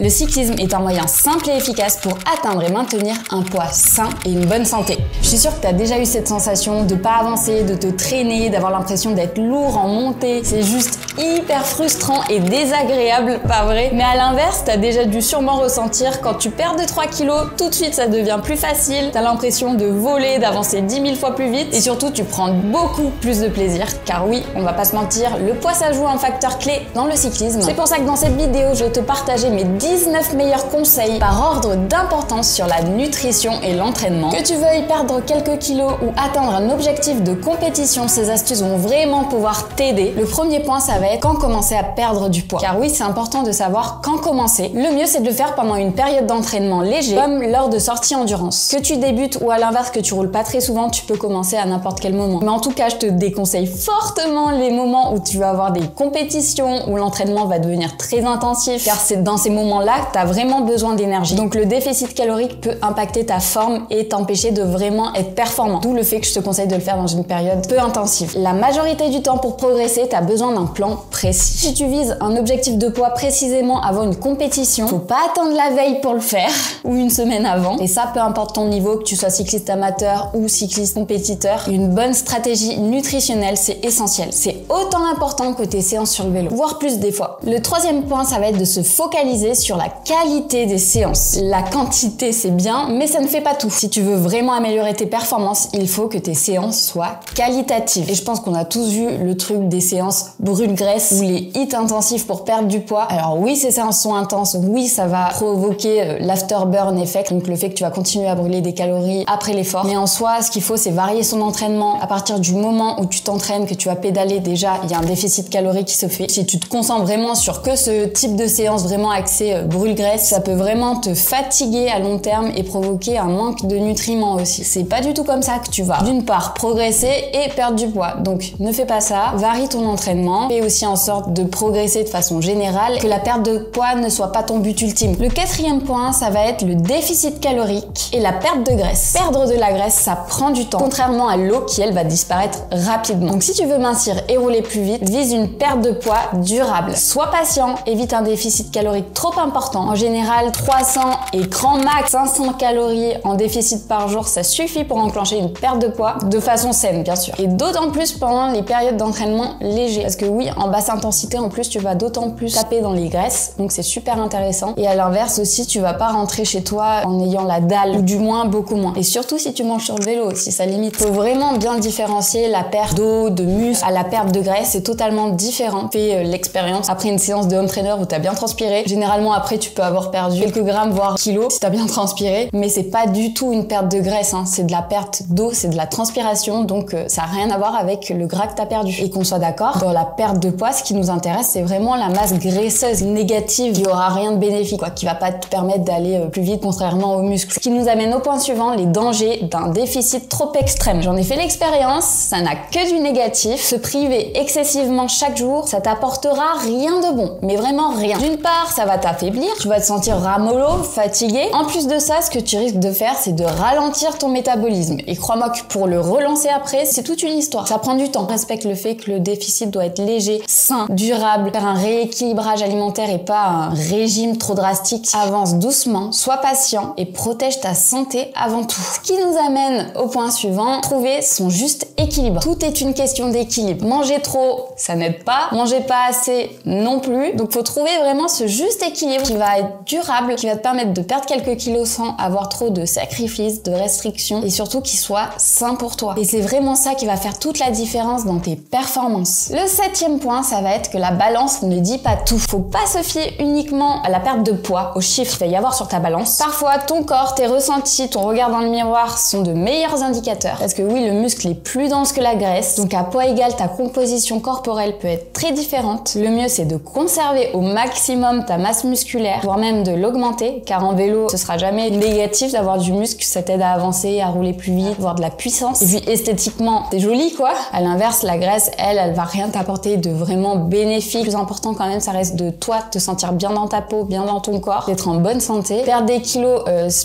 Le cyclisme est un moyen simple et efficace pour atteindre et maintenir un poids sain et une bonne santé. Je suis sûre que tu as déjà eu cette sensation de pas avancer, de te traîner, d'avoir l'impression d'être lourd en montée. C'est juste hyper frustrant et désagréable, pas vrai? Mais à l'inverse, tu as déjà dû sûrement ressentir quand tu perds 2-3 kilos, tout de suite ça devient plus facile, tu as l'impression de voler, d'avancer 10 000 fois plus vite et surtout tu prends beaucoup plus de plaisir. Car oui, on va pas se mentir, le poids ça joue un facteur clé dans le cyclisme. C'est pour ça que dans cette vidéo, je vais te partager mes 19 meilleurs conseils par ordre d'importance sur la nutrition et l'entraînement. Que tu veuilles perdre quelques kilos ou atteindre un objectif de compétition, ces astuces vont vraiment pouvoir t'aider. Le premier point, ça va être quand commencer à perdre du poids. Car oui, c'est important de savoir quand commencer. Le mieux, c'est de le faire pendant une période d'entraînement léger, comme lors de sorties endurance. Que tu débutes ou à l'inverse que tu roules pas très souvent, tu peux commencer à n'importe quel moment. Mais en tout cas, je te déconseille fortement les moments où tu vas avoir des compétitions, où l'entraînement va devenir très intensif, car c'est dans ces moments-là que tu as vraiment besoin d'énergie. Donc le déficit calorique peut impacter ta forme et t'empêcher de vraiment être performant. D'où le fait que je te conseille de le faire dans une période peu intensive. La majorité du temps pour progresser, tu as besoin d'un plan précis. Si tu vises un objectif de poids précisément avant une compétition, faut pas attendre la veille pour le faire ou une semaine avant. Et ça, peu importe ton niveau, que tu sois cycliste amateur ou cycliste compétiteur, une bonne stratégie nutritionnelle, c'est essentiel. C'est autant important que tes séances sur le vélo, voire plus des fois. Le troisième point, ça va être de se focaliser sur la qualité des séances. La quantité, c'est bien, mais ça ne fait pas tout. Si tu veux vraiment améliorer tes performances, il faut que tes séances soient qualitatives. Et je pense qu'on a tous vu le truc des séances brûle-graisse ou les hits intensifs pour perdre du poids. Alors oui, ces séances sont intenses. Oui, ça va provoquer l'afterburn effect, donc le fait que tu vas continuer à brûler des calories après l'effort. Mais en soi, ce qu'il faut, c'est varier son entraînement. À partir du moment où tu t'entraînes, que tu vas pédaler, déjà, il y a un déficit calorique qui se fait. Si tu te concentres vraiment sur que ce type de séance vraiment axée brûle-graisse, ça peut vraiment te fatiguer à long terme et provoquer un manque de nutriments aussi. C'est pas du tout comme ça que tu vas, d'une part, progresser et perdre du poids. Donc, ne fais pas ça, varie ton entraînement, fais aussi en sorte de progresser de façon générale, que la perte de poids ne soit pas ton but ultime. Le quatrième point, ça va être le déficit calorique et la perte de graisse. Perdre de la graisse, ça prend du temps, contrairement à l'eau qui, elle, va disparaître rapidement. Donc, si tu veux mincir et rouler plus vite, vise une perte de poids durable. Sois patient, évite un déficit calorique trop important. En général, 300 et grand max 500 calories en déficit par jour, ça suffit pour enclencher une perte de poids de façon saine, bien sûr. Et d'autant plus pendant les périodes d'entraînement légers. Parce que oui, en basse intensité, en plus, tu vas d'autant plus taper dans les graisses. Donc, c'est super intéressant. Et à l'inverse aussi, tu vas pas rentrer chez toi en ayant la dalle, ou du moins beaucoup moins. Et surtout, si tu manges sur le vélo aussi, ça limite. Faut vraiment bien différencier la perte d'eau, de muscle à la perte de graisse. C'est totalement différent. Fais l'expérience après une séance de home trainer où t'as bien transpiré. Généralement, après, tu peux avoir perdu quelques grammes, voire kilos, si t'as bien transpiré. Mais c'est pas du tout une perte de graisse, hein. C'est de la perte d'eau, c'est de la transpiration. Donc, ça a rien à voir avec le gras que t'as perdu. Et qu'on soit d'accord, dans la perte de poids, ce qui nous intéresse, c'est vraiment la masse graisseuse négative qui aura rien de bénéfique, quoi, qui va pas te permettre d'aller plus vite, contrairement aux muscles. Ce qui nous amène au point suivant, les dangers d'un déficit trop extrême. J'en ai fait l'expérience, ça n'a que du négatif. Se priver excessivement chaque jour, ça t'apportera rien de bon. Mais vraiment rien. D'une part, ça va t'affaiblir, tu vas te sentir ramollo, fatigué. En plus de ça, ce que tu risques de faire, c'est de ralentir ton métabolisme. Et crois-moi que pour le relancer après, c'est toute une histoire. Ça prend du temps. Respecte le fait que le déficit doit être léger, sain, durable, faire un rééquilibrage alimentaire et pas un régime trop drastique. Avance doucement, sois patient et protège ta santé avant tout. Ce qui nous amène au point suivant, trouver son juste équilibre. Tout est une question d'équilibre. Manger trop, ça n'aide pas. Manger pas assez non plus. Donc faut trouver vraiment ce juste équilibre qui va être durable, qui va te permettre de perdre quelques kilos sans avoir trop de sacrifices, de restrictions et surtout qui soit sain pour toi. Et c'est vraiment ça qui va faire toute la différence dans tes performances. Le septième point, ça va être que la balance ne dit pas tout. Faut pas se fier uniquement à la perte de poids, aux chiffres qu'il va y avoir sur ta balance. Parfois, ton corps, tes ressentis, ton regard dans le miroir sont de meilleurs indicateurs. Parce que oui, le muscle est plus dense que la graisse, donc à poids égal, ta composition corporelle peut être très différente. Le mieux, c'est de conserver au maximum ta masse musculaire, voire même de l'augmenter, car en vélo, ce sera jamais négatif d'avoir du muscle, ça t'aide à avancer, à rouler plus vite, avoir de la puissance. Et puis esthétiquement, t'es jolie quoi. À l'inverse, la graisse, elle va rien t'apporter de vraiment bénéfique. Le plus important quand même, ça reste de toi te sentir bien dans ta peau, bien dans ton corps, d'être en bonne santé. Perdre des kilos,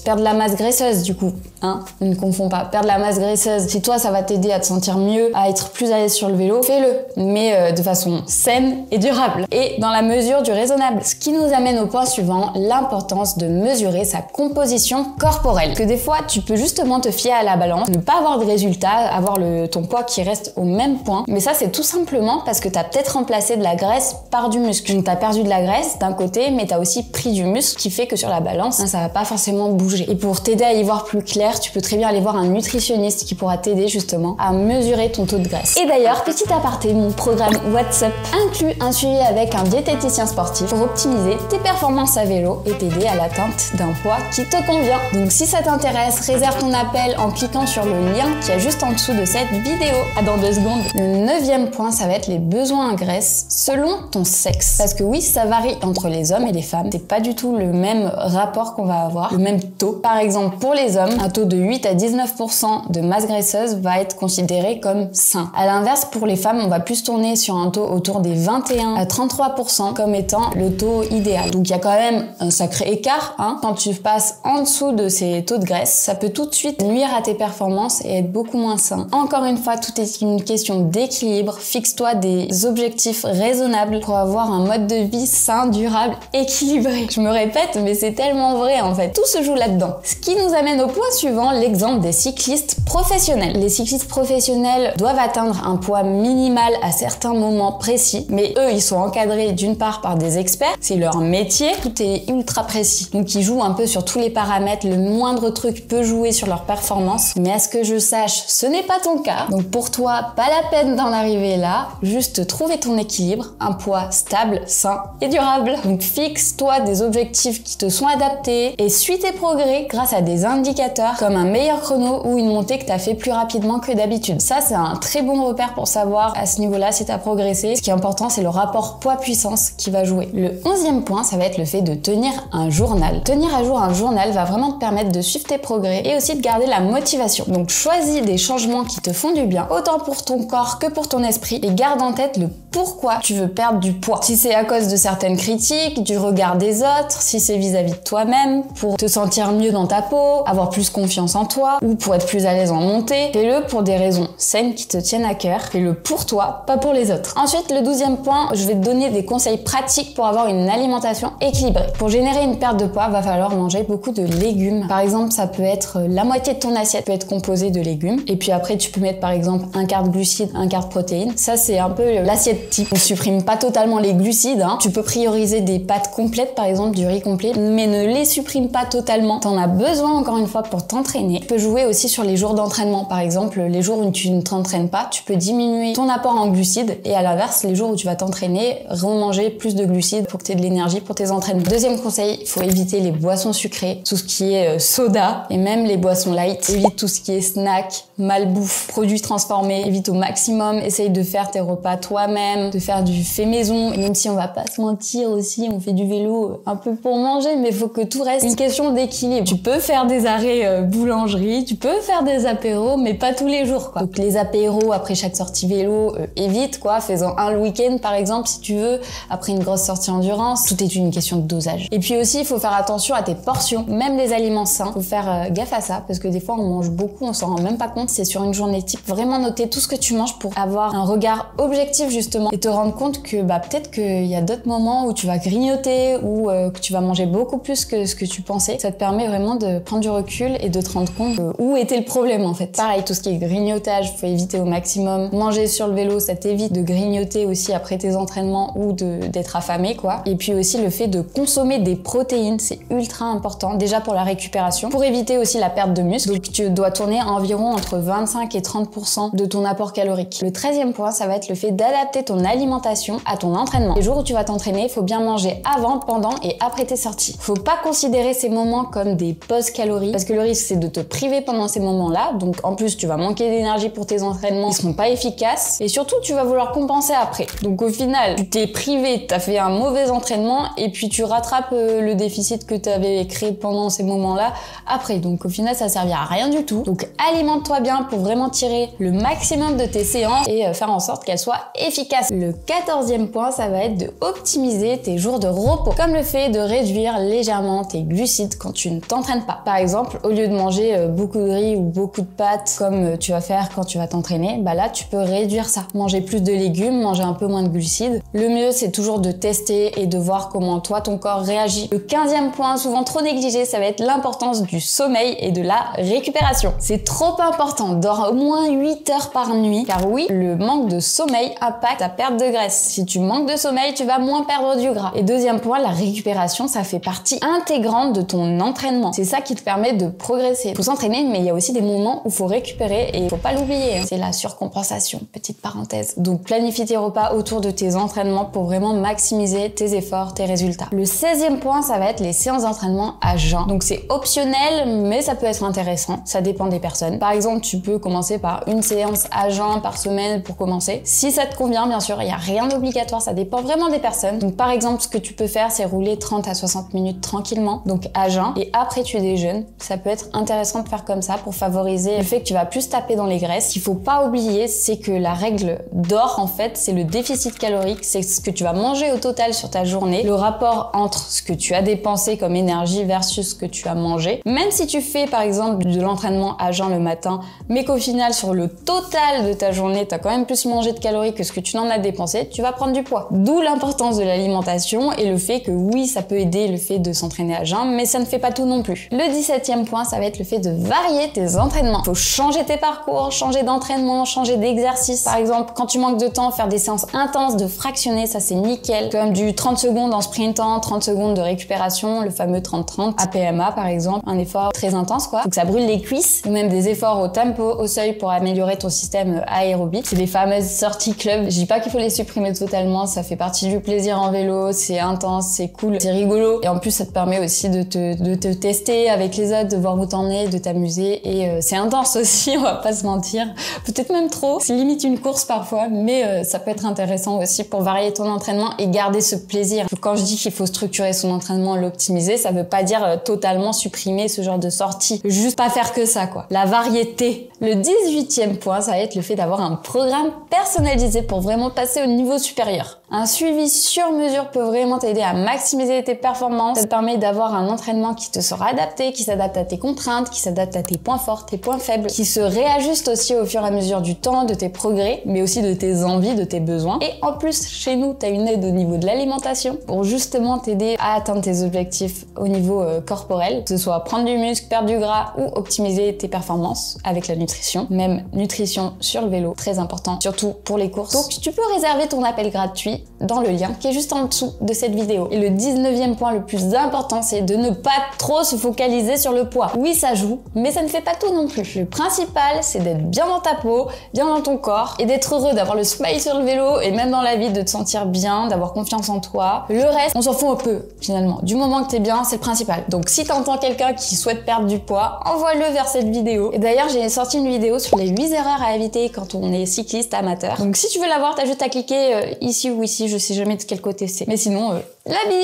perdre la masse graisseuse du coup, hein, ne confond pas. Perdre la masse graisseuse, si toi ça va t'aider à te sentir mieux, à être plus à l'aise sur le vélo, fais-le, mais de façon saine et durable et dans la mesure du raisonnable. Ce qui nous amène au point suivant, l'importance de mesurer sa composition corporelle. Parce que des fois, tu peux justement te fier à la balance, ne pas avoir de résultats, avoir ton poids qui reste au même point. Mais ça, c'est tout simplement parce que tu as peut-être remplacé de la graisse par du muscle. Donc, tu as perdu de la graisse d'un côté, mais tu as aussi pris du muscle qui fait que sur la balance, ça va pas forcément bouger. Et pour t'aider à y voir plus clair, tu peux très bien aller voir un nutritionniste qui pourra t'aider justement à mesurer ton taux de graisse. Et d'ailleurs, petit aparté, mon programme WhatsApp inclut un suivi avec un diététicien sportif pour optimiser tes performances à vélo et t'aider à l'atteinte d'un poids qui te convient. Donc si ça t'intéresse, réserve ton appel en cliquant sur le lien qui est juste en dessous de cette vidéo. À dans 2 secondes. Le 9e point, ça va être les besoins en graisse selon ton sexe. Parce que oui, ça varie entre les hommes et les femmes. C'est pas du tout le même rapport qu'on va avoir, le même taux. Par exemple, pour les hommes, un taux de 8 à 19% de masse graisseuse va être considéré comme sain. À l'inverse, pour les femmes, on va plus tourner sur un taux autour des 21 à 33% comme étant le taux idéal. Donc il y a quand même un sacré écart, hein. Quand tu passes en dessous de ces taux de graisse, ça peut tout de suite nuire à tes performances et être beaucoup moins sain. Encore une fois, tout est une question d'équilibre. Fixe-toi des objectifs raisonnables pour avoir un mode de vie sain, durable, équilibré. Je me répète, mais c'est tellement vrai en fait. Tout se joue là-dedans. Ce qui nous amène au point suivant, l'exemple des cyclistes professionnels. Les cyclistes professionnels doivent atteindre un poids minimal à certains moments précis, mais eux, ils sont encadrés d'une part par des experts, c'est leur métier, tout est ultra précis. Donc ils jouent un peu sur tous les paramètres, le moindre truc peut jouer sur leur performance, mais à ce que je sache, ce n'est pas ton cas. Donc pour toi, pas la peine d'en arriver là, juste trouver ton équilibre, un poids stable, sain et durable. Donc fixe-toi des objectifs qui te sont adaptés et suis tes progrès grâce à des indicateurs comme un meilleur chrono ou une montée que tu as fait plus rapidement que d'habitude. Ça, c'est un très bon repère pour savoir à ce niveau-là si tu as progressé. Ce qui est important, c'est le rapport poids-puissance qui va jouer. Le 11e point, ça va être le fait de tenir un journal. Tenir à jour un journal va vraiment te permettre de suivre tes progrès et aussi de garder la motivation. Donc choisis des changements qui te font du bien, autant pour ton corps que pour ton esprit, et garde en tête le pourquoi tu veux perdre du poids. Si c'est à cause de certaines critiques, du regard des autres, si c'est vis-à-vis de toi-même, pour te sentir mieux dans ta peau, avoir plus confiance en toi, ou pour être plus à l'aise en montée, fais-le pour des raisons saines qui te tiennent à cœur. Fais-le pour toi, pas pour les autres. Ensuite, le 12e point, je vais te donner des conseils pratiques pour avoir une alimentation équilibrée. Pour générer une perte de poids, va falloir manger beaucoup de légumes. Par exemple, ça peut être la moitié de ton assiette peut être composée de légumes. Et puis après, tu peux mettre par exemple un quart de glucides, un quart de protéines. Ça, c'est un peu l'assiette type. On supprime pas totalement les glucides, hein. Tu peux prioriser des pâtes complètes, par exemple du riz complet, mais ne les supprime pas totalement. T'en as besoin encore une fois pour t'entraîner. Tu peux jouer aussi sur les jours d'entraînement. Par exemple, les jours où tu ne t'entraînes pas, tu peux diminuer ton apport en glucides et à l'inverse, les jours où tu vas t'entraîner, remanger plus de glucides pour que tu aies de l'énergie pour tes entraînements. Deuxième conseil, il faut éviter les boissons sucrées, tout ce qui est soda et même les boissons light. Évite tout ce qui est snack, malbouffe, produits transformés. Évite au maximum. Essaye de faire tes repas toi-même, de faire du fait maison. Et même si on va pas se mentir aussi, on fait du vélo un peu pour manger, mais il faut que tout reste une question d'équilibre. Tu peux faire des arrêts boulangerie, tu peux faire des apéros, mais pas tous les jours, quoi. Donc les apéros après chaque sortie vélo, évite, quoi. Fais-en un le week-end, par exemple, si tu veux, après une grosse sortie endurance. Tout est une question de dosage. Et puis aussi, il faut faire attention à tes portions, même les aliments sains. Faut faire gaffe à ça, parce que des fois, on mange beaucoup, on s'en rend même pas compte. C'est sur une journée type. Vraiment noter tout ce que tu manges pour avoir un regard objectif, justement, et te rendre compte que peut-être qu'il y a d'autres moments où tu vas grignoter ou que tu vas manger beaucoup plus que ce que tu pensais. Ça te permet vraiment de prendre du recul et de te rendre compte où était le problème en fait. Pareil, tout ce qui est grignotage, faut éviter au maximum. Manger sur le vélo, ça t'évite de grignoter aussi après tes entraînements ou d'être affamé, quoi. Et puis aussi le fait de consommer des protéines, c'est ultra important, déjà pour la récupération, pour éviter aussi la perte de muscle. Donc tu dois tourner à environ entre 25 et 30% de ton apport calorique. Le 13e point, ça va être le fait d'adapter ton alimentation à ton entraînement. Les jours où tu vas t'entraîner, il faut bien manger avant, pendant et après tes sorties. Faut pas considérer ces moments comme des pauses calories parce que le risque c'est de te priver pendant ces moments-là. Donc en plus, tu vas manquer d'énergie pour tes entraînements, ils seront pas efficaces et surtout tu vas vouloir compenser après. Donc au final, tu t'es privé, t'as fait un mauvais entraînement et puis tu rattrapes le déficit que tu avais créé pendant ces moments-là après. Donc au final, ça servira à rien du tout. Donc alimente-toi bien pour vraiment tirer le maximum de tes séances et faire en sorte qu'elles soient efficaces. efficace. Le 14e point, ça va être de optimiser tes jours de repos, comme le fait de réduire légèrement tes glucides quand tu ne t'entraînes pas. Par exemple, au lieu de manger beaucoup de riz ou beaucoup de pâtes comme tu vas faire quand tu vas t'entraîner, bah là tu peux réduire ça. Manger plus de légumes, manger un peu moins de glucides. Le mieux c'est toujours de tester et de voir comment toi ton corps réagit. Le 15e point, souvent trop négligé, ça va être l'importance du sommeil et de la récupération. C'est trop important, dors au moins 8 heures par nuit, car oui, le manque de sommeil impacte ta perte de graisse. Si tu manques de sommeil, tu vas moins perdre du gras. Et deuxième point, la récupération, ça fait partie intégrante de ton entraînement. C'est ça qui te permet de progresser. Faut s'entraîner, mais il y a aussi des moments où il faut récupérer et il faut pas l'oublier. C'est la surcompensation, petite parenthèse. Donc planifie tes repas autour de tes entraînements pour vraiment maximiser tes efforts, tes résultats. Le 16e point, ça va être les séances d'entraînement à jeun. Donc c'est optionnel, mais ça peut être intéressant. Ça dépend des personnes. Par exemple, tu peux commencer par une séance à jeun par semaine pour commencer. Si ça te convient, bien sûr, il n'y a rien d'obligatoire, ça dépend vraiment des personnes. Donc par exemple, ce que tu peux faire, c'est rouler 30 à 60 minutes tranquillement, donc à jeun, et après tu déjeunes. Ça peut être intéressant de faire comme ça pour favoriser le fait que tu vas plus taper dans les graisses. Ce qu'il faut pas oublier, c'est que la règle d'or, en fait, c'est le déficit calorique, c'est ce que tu vas manger au total sur ta journée, le rapport entre ce que tu as dépensé comme énergie versus ce que tu as mangé. Même si tu fais par exemple de l'entraînement à jeun le matin, mais qu'au final sur le total de ta journée, tu as quand même plus mangé de calories que ce que tu n'en as dépensé, tu vas prendre du poids. D'où l'importance de l'alimentation et le fait que oui, ça peut aider le fait de s'entraîner à jeun, mais ça ne fait pas tout non plus. Le 17e point, ça va être le fait de varier tes entraînements. Faut changer tes parcours, changer d'entraînement, changer d'exercice. Par exemple, quand tu manques de temps, faire des séances intenses de fractionner, ça c'est nickel. Comme du 30 secondes en sprintant, 30 secondes de récupération, le fameux 30-30, APMA par exemple, un effort très intense quoi. Faut que ça brûle les cuisses, ou même des efforts au tempo, au seuil pour améliorer ton système aérobie. C'est les fameuses sorties club. Je dis pas qu'il faut les supprimer totalement, ça fait partie du plaisir en vélo, c'est intense, c'est cool, c'est rigolo. Et en plus, ça te permet aussi de te tester avec les autres, de voir où t'en es, de t'amuser. Et c'est intense aussi, on va pas se mentir. Peut-être même trop. C'est limite une course parfois, mais ça peut être intéressant aussi pour varier ton entraînement et garder ce plaisir. Quand je dis qu'il faut structurer son entraînement, l'optimiser, ça veut pas dire totalement supprimer ce genre de sortie. Juste pas faire que ça, quoi. La variété. Le 18e point, ça va être le fait d'avoir un programme personnalisé pour vraiment passer au niveau supérieur. Un suivi sur mesure peut vraiment t'aider à maximiser tes performances. Ça te permet d'avoir un entraînement qui te sera adapté, qui s'adapte à tes contraintes, qui s'adapte à tes points forts, tes points faibles, qui se réajuste aussi au fur et à mesure du temps, de tes progrès, mais aussi de tes envies, de tes besoins. Et en plus, chez nous, tu as une aide au niveau de l'alimentation pour justement t'aider à atteindre tes objectifs au niveau corporel, que ce soit prendre du muscle, perdre du gras ou optimiser tes performances avec la nutrition. Même nutrition sur le vélo, très important, surtout pour les courses. Donc tu peux réserver ton appel gratuit dans le lien qui est juste en dessous de cette vidéo. Et le 19e point le plus important, c'est de ne pas trop se focaliser sur le poids. Oui, ça joue, mais ça ne fait pas tout non plus. Le principal, c'est d'être bien dans ta peau, bien dans ton corps et d'être heureux, d'avoir le smile sur le vélo et même dans la vie, de te sentir bien, d'avoir confiance en toi. Le reste, on s'en fout un peu finalement. Du moment que t'es bien, c'est le principal. Donc si t'entends quelqu'un qui souhaite perdre du poids, envoie-le vers cette vidéo. Et d'ailleurs, j'ai sorti une vidéo sur les 8 erreurs à éviter quand on est cycliste amateur. Donc si tu veux la voir, t'as juste à cliquer ici ou ici, je sais jamais de quel côté c'est. Mais sinon, la bise!